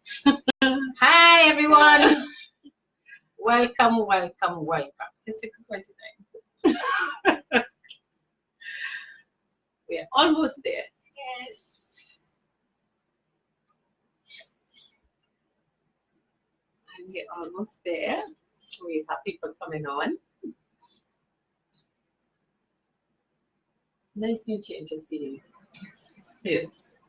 Hi everyone. Welcome, welcome, welcome. It's 6:29. We're almost there. Yes. And we're almost there. We have people coming on. Nice new change to see. Yes. Yes.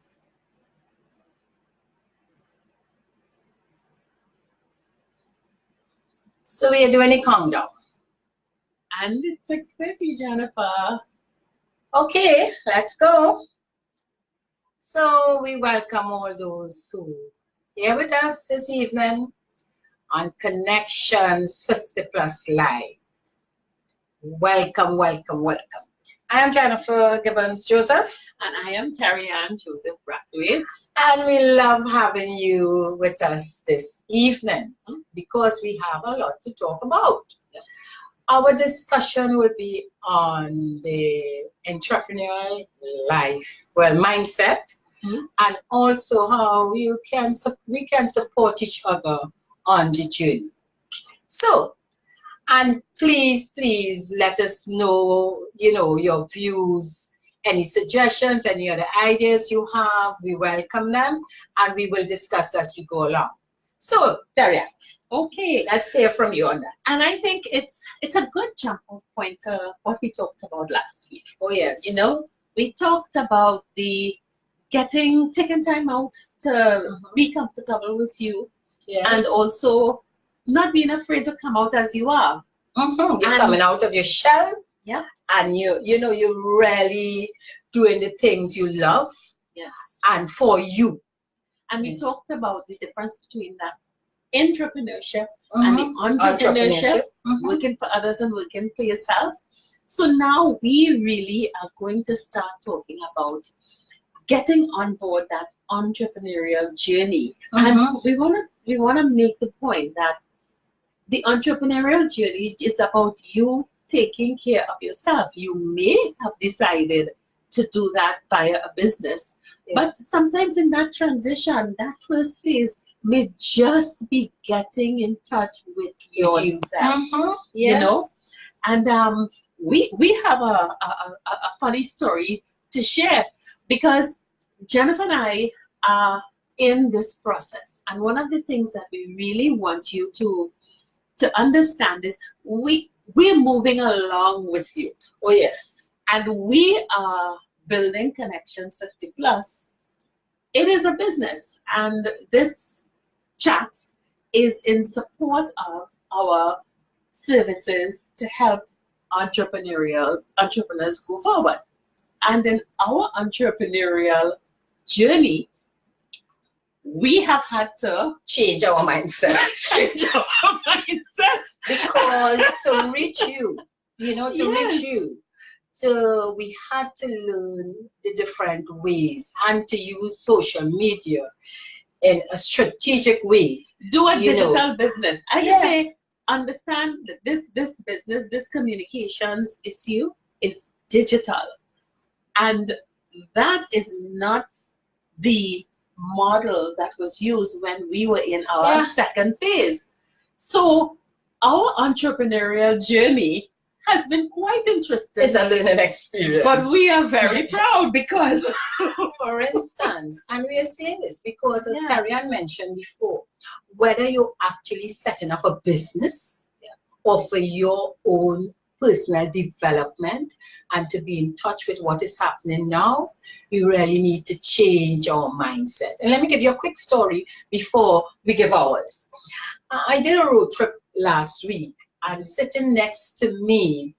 So we are doing a countdown. And it's 6:30, Jennifer. Okay, let's go. So we welcome all those who are here with us this evening on Connections 50 Plus Live. Welcome, welcome, welcome. I am Jennifer Gibbons Joseph. And I am Terri-Ann Joseph Brathwaite. And we love having you with us this evening because we have a lot to talk about. Our discussion will be on the entrepreneurial life, mindset, and also how we can support each other on the journey. So, and please let us know, your views, any suggestions, any other ideas you have. We welcome them, and we will discuss as we go along. So, Terri-Ann, okay, let's hear from you on that. And I think it's a good jump off point to what we talked about last week. Oh yes. We talked about the taking time out to be comfortable with you, Yes. and also not being afraid to come out as you are. You're coming out of your shell. Yeah. And you're really doing the things you love. Yes. And for you. And we talked about the difference between that entrepreneurship and the entrepreneurship, working for others and working for yourself. So now we really are going to start talking about getting on board that entrepreneurial journey. And we want to make the point that the entrepreneurial journey is about you taking care of yourself. You may have decided to do that via a business, but sometimes in that transition, that first phase may just be getting in touch with yourself. Yes. And we have a funny story to share, because Jennifer and I are in this process, and one of the things that we really want you to understand is we're moving along with you. Oh yes. And we are building Connections 50 Plus. It is a business, and this chat is in support of our services to help entrepreneurs go forward. And in our entrepreneurial journey, we have had to change our mindset. Because to reach you, reach you. So we had to learn the different ways and to use social media in a strategic way. Do a digital business. I say, understand that this business, this communications issue is digital. And that is not the model that was used when we were in our second phase. So our entrepreneurial journey has been quite interesting. It's a learning experience. But we are very proud because, for instance, and we are saying this because, as Terri-Ann mentioned before, whether you're actually setting up a business or for your own personal development and to be in touch with what is happening now, we really need to change our mindset. And let me give you a quick story before we give ours. I did a road trip last week, and sitting next to me,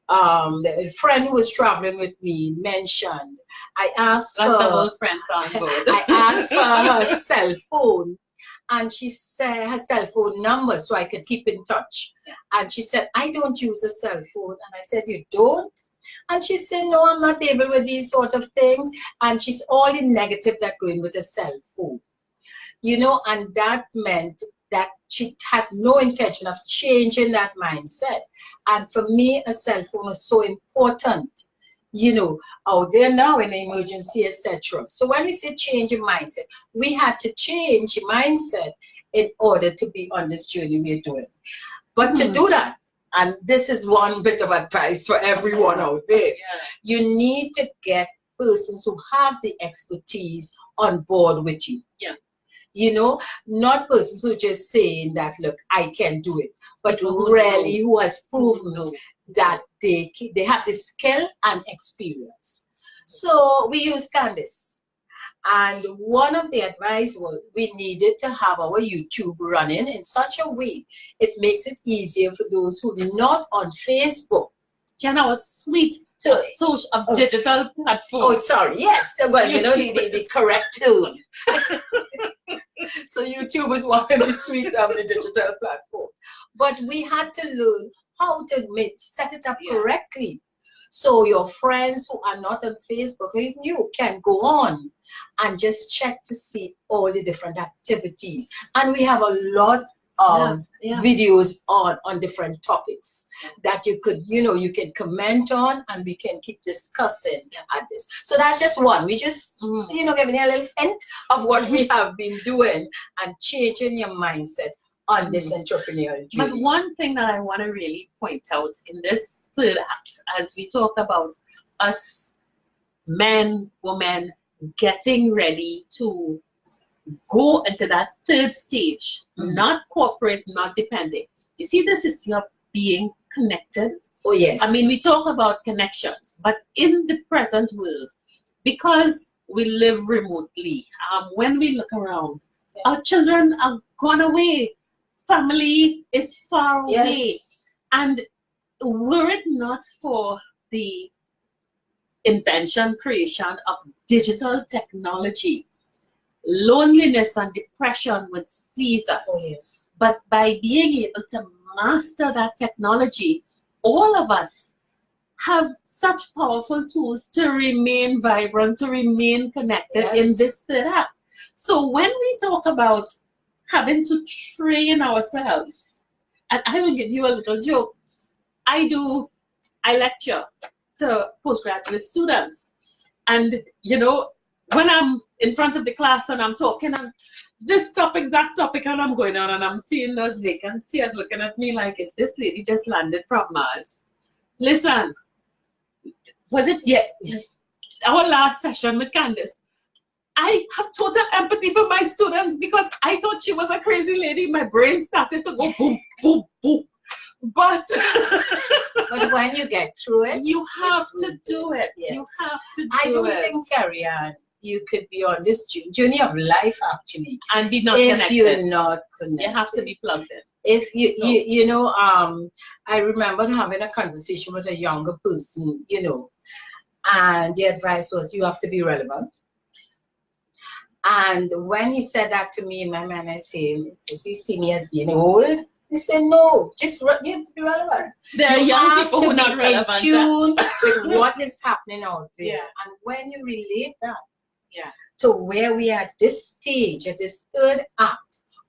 the friend who was traveling with me mentioned, I asked lots of old friends on board. I asked for her cell phone, and she said her cell phone number so I could keep in touch. And she said, I don't use a cell phone. And I said, you don't? And she said, no, I'm not able with these sort of things. And she's all in negative that going with a cell phone. And that meant that she had no intention of changing that mindset. And for me, a cell phone was so important, out there now in the emergency, etc. So when we say change your mindset, we had to change your mindset in order to be on this journey we're doing. But to do that, and this is one bit of advice for everyone out there, you need to get persons who have the expertise on board with you. Not persons who just saying that, look, I can do it, but really who has proven that they have the skill and experience. So we use Candice. And one of the advice was we needed to have our YouTube running in such a way it makes it easier for those who are not on Facebook. Jenna was sweet to social digital platform. Oh, sorry. Yes. Well, the correct tune. So YouTube is one of the suite of the digital platform. But we had to learn how to set it up correctly. So your friends who are not on Facebook, or even you, can go on and just check to see all the different activities. And we have a lot of videos on different topics that you could, you can comment on, and we can keep discussing at this. So that's just one. We just, giving you a little hint of what we have been doing and changing your mindset on this entrepreneurial journey. But one thing that I want to really point out in this third act, as we talk about us men, women, getting ready to go into that third stage, not corporate, not dependent. You see, this is your being connected. Oh, yes. I mean, we talk about connections, but in the present world, because we live remotely, when we look around, our children are gone away. Family is far away. And were it not for the invention, creation of digital technology, loneliness and depression would seize us. Oh, yes. But by being able to master that technology, all of us have such powerful tools to remain vibrant, to remain connected in this third act. So when we talk about having to train ourselves, and I will give you a little joke. I lecture to postgraduate students, and when I'm in front of the class and I'm talking on this topic, that topic, and I'm going on and I'm seeing those vacancies looking at me like, is this lady just landed from Mars? Listen, was it our last session with Candice? I have total empathy for my students because I thought she was a crazy lady. My brain started to go boom, boom, boom. But when you get through it, you have to do it. Yes. You have to do it. I don't think, Terri-Ann, you could be on this journey of life actually and be not if connected. You're not connected. You have to be plugged in. If I remember having a conversation with a younger person, and the advice was you have to be relevant. And when he said that to me in my mind, I said, does he see me as being old? He said, no, just you have to be relevant. There are young people who are not relevant. In tune with what is happening out there. Yeah. And when you relate that to where we are at this stage, at this third act,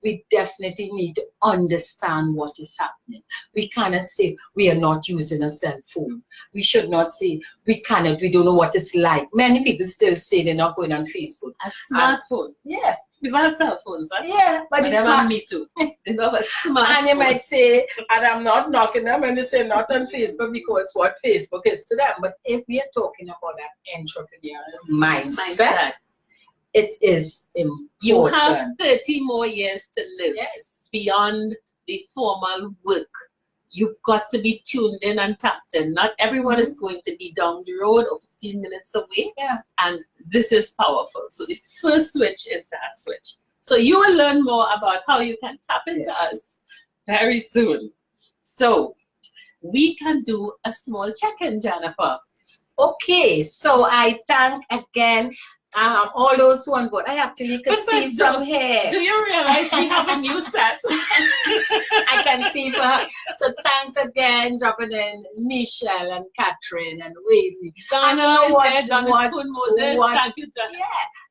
we definitely need to understand what is happening. We cannot say we are not using a cell phone. We should not say we don't know what it's like. Many people still say they're not going on Facebook. A smartphone. Yeah. People have cell phones. Huh? Yeah, but it's not me too. They have a smartphone. And you might say, and I'm not knocking them, and they say not on Facebook because what Facebook is to them. But if we are talking about that entrepreneurial mindset, it is important. You have 30 more years to live beyond the formal work. You've got to be tuned in and tapped in. Not everyone is going to be down the road or 15 minutes away. Yeah. And this is powerful. So the first switch is that switch. So you will learn more about how you can tap into us very soon. So we can do a small check-in, Jennifer. Okay, so I thank again all those who are on board. I actually can see from here. Do you realize we have a new set? I can see for her. So thanks again, dropping in Michelle and Catherine and Wavy. Donna is there, Donna Moses. Thank you, Donna. Yeah,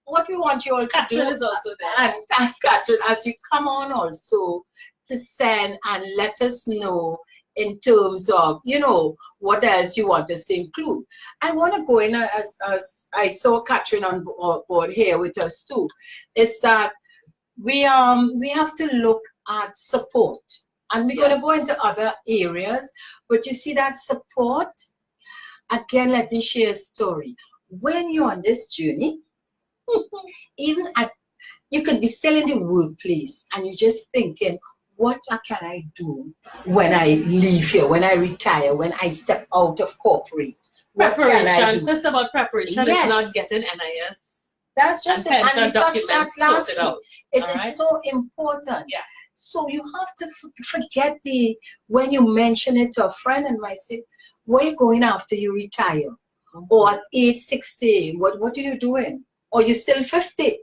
what we want you all to Catherine do is also there. And thanks, Catherine, as you come on also to send and let us know in terms of, you know, what else you want us to include. I want to go in as I saw Catherine on board here with us too, is that we have to look at support, and we're going to go into other areas, but you see that support, again, let me share a story. When you're on this journey, even at, you could be still in the workplace and you're just thinking, what can I do when I leave here, when I retire, when I step out of corporate? Preparation. First of all, preparation is not getting NIS. That's just it. And we touched that last week. It is so important. Yeah. So you have to forget when you mention it to a friend and might say, where are you going after you retire? Or at age 60, what are you doing? Or you're still 50?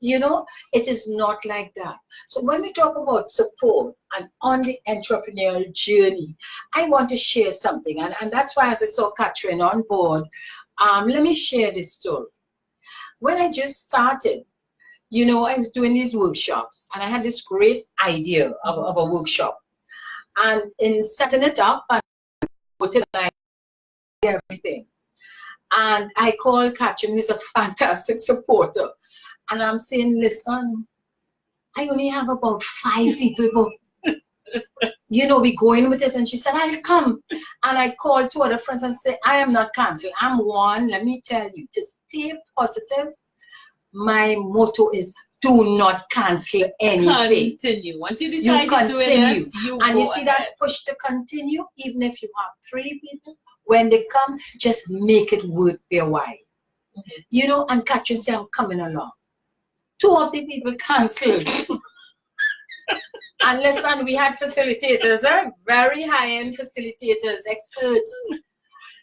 You know, it is not like that. So when we talk about support and on the entrepreneurial journey, I want to share something. And that's why, as I saw Catherine on board, let me share this story. When I just started, you know, I was doing these workshops and I had this great idea of a workshop. And in setting it up and putting everything, and I called Catherine, who's a fantastic supporter. And I'm saying, listen, I only have about 5 people, but, you know, we go in with it. And she said, I'll come. And I called 2 other friends and said, I am not canceling. I'm one. Let me tell you, to stay positive, my motto is do not cancel anything. Continue. Once you decide to do it, you see that push to continue, even if you have 3 people, when they come, just make it worth their while. You know, and Catherine said, I'm coming along. 2 of the people canceled. And listen, we had facilitators, very high-end facilitators, experts,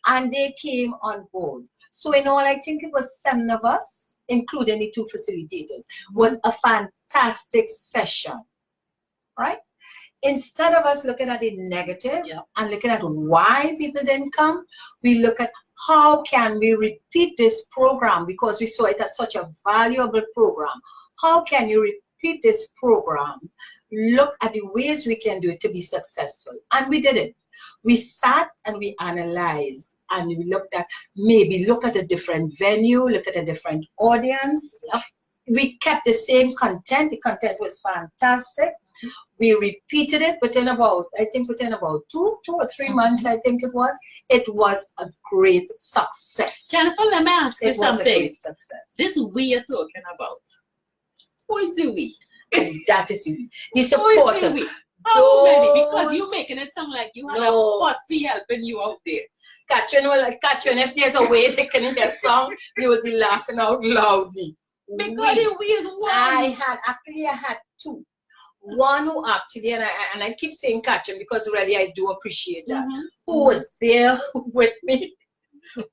and they came on board. So in all, I think it was 7 of us, including the 2 facilitators. Was a fantastic session, right? Instead of us looking at the negative and looking at why people didn't come, we look at how can we repeat this program, because we saw it as such a valuable program. How can you repeat this program? Look at the ways we can do it to be successful. And we did it. We sat and we analyzed and we looked at, maybe look at a different venue, look at a different audience. We kept the same content. The content was fantastic. We repeated it within about 2 or 3 months, I think it was a great success. Jennifer, let me ask you something. It was a great success. This we you're talking about, who is the we? That is you. The supporters. How many? Because you're making it sound like you have a posse helping you out there. Catherine, if there's a way they can hear song, you will be laughing out loudly. Because we is one. I had 2. One who actually, and I keep saying Catherine because really I do appreciate that, who was there with me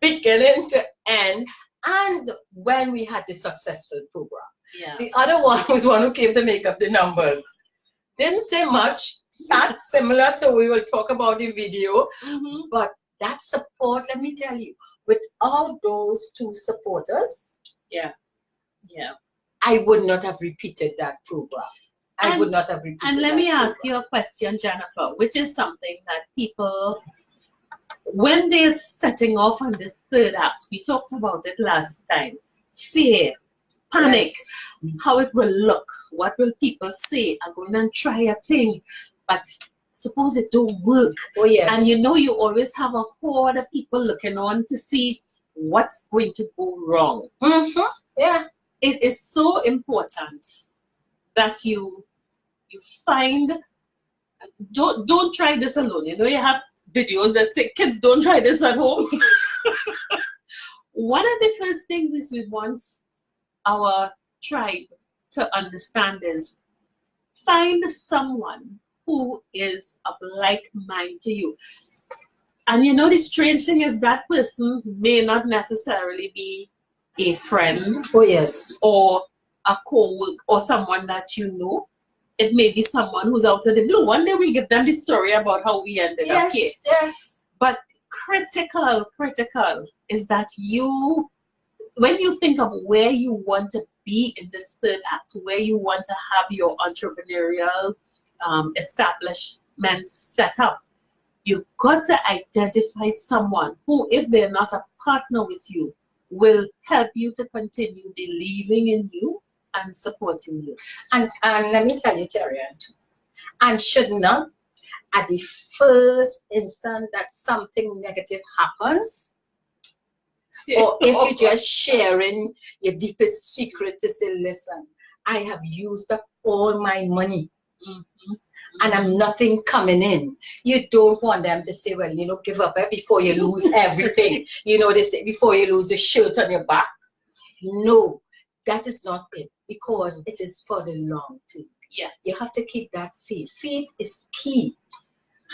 beginning to end, and when we had the successful program. The other one was one who came to make up the numbers. Didn't say much, sat similar to we will talk about the video, but that support, let me tell you, without those 2 supporters, I would not have repeated that program. I would not have repeated that. And let me ask you a question, Jennifer, which is something that people, when they're setting off on this 3rd act, we talked about it last time, fear, panic, how it will look, what will people say, I'm going to try a thing, but suppose it don't work. And you know, you always have a horde of people looking on to see what's going to go wrong. It is so important that you find, don't try this alone. You know, you have videos that say kids don't try this at home. One of the first things we want our tribe to understand is find someone who is of like mind to you. And you know, the strange thing is that person may not necessarily be a friend or a co-worker or someone that you know. It may be someone who's out of the blue. One day we give them the story about how we ended up here. But critical is that you, when you think of where you want to be in this 3rd act, where you want to have your entrepreneurial establishment set up, You've got to identify someone who, if they're not a partner with you, will help you to continue believing in you and supporting you. And let me tell you, Terri-Ann, and should not, at the first instant that something negative happens, or if you're just sharing your deepest secret to say, listen, I have used up all my money. And I'm nothing coming in. You don't want them to say, well, you know, give up before you lose everything. You know, they say before you lose the shirt on your back. No, that is not it, because it is for the long term. Yeah. You have to keep that faith. Faith is key.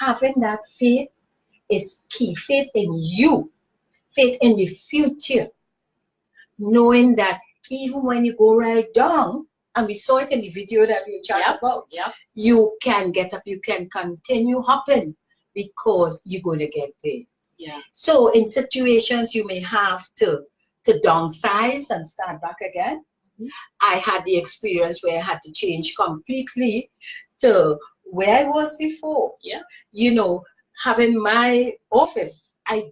Having that faith is key. Faith in you. Faith in the future. Knowing that even when you go right down, and we saw it in the video that we chatted about, you can get up, you can continue hopping because you're going to get paid. Yeah. So in situations you may have to downsize and start back again. I had the experience where I had to change completely to where I was before. Yeah. You know, having my office, I